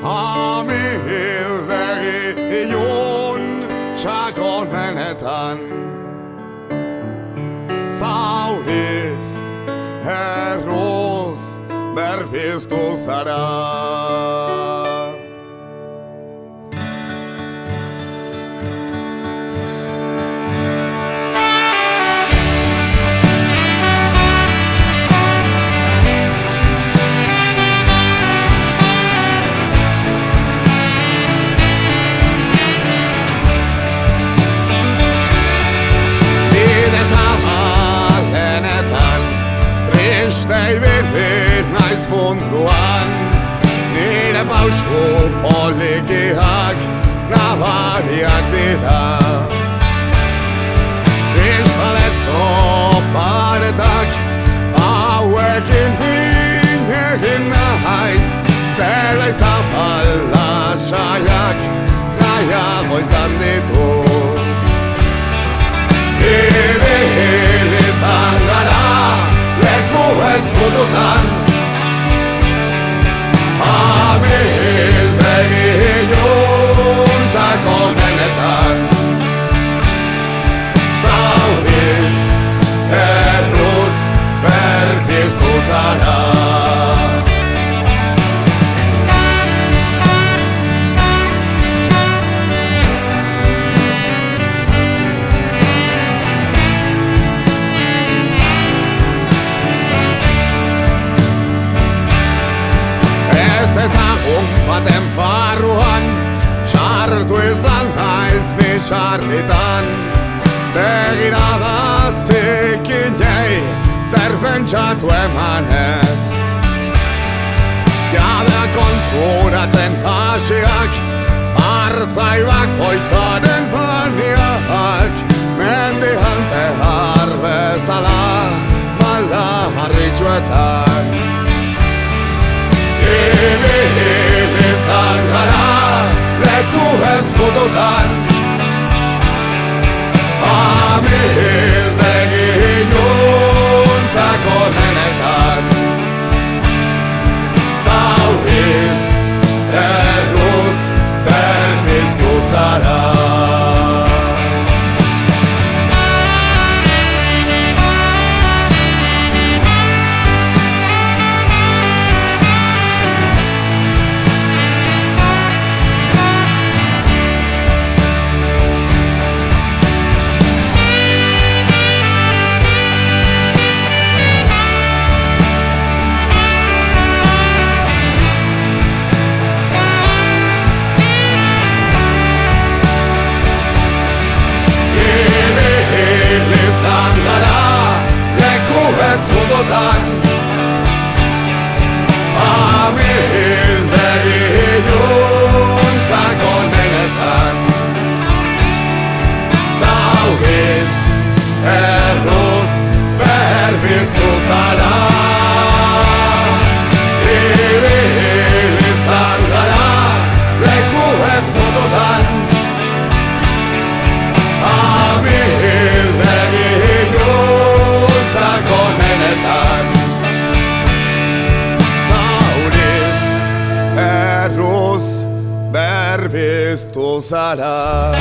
Ami hildegjon ságon menetan Sauris herros berpiztu zara naiz munduan Nire pausko polikiak nabariak dira Kristalezko paretak hauekin egin naiz Zela izabala saiak nahiago izan ditut Hili izan gara leku ezkututan Ami hildegilun sakon menetan Zauriz erruz berpiztu zara Baten barruan sartu izan naiz nixarritan Begiradaztik inei zer pentsatu emanez Jada konturatzen hasiak hartzai bakoitzaren baniak Mendian zehar bezala malda harritxuetan Hili izan gara leku ezkututan Ami hildegilun sakon menetan Zauriz erruz berpiztu zara Ami hildegilun sakon menetan Zauriz erruz berpiztu zara Hili izan gara leku ezkututan Ami hildegilun sakon menetan Erruz berpiztu zara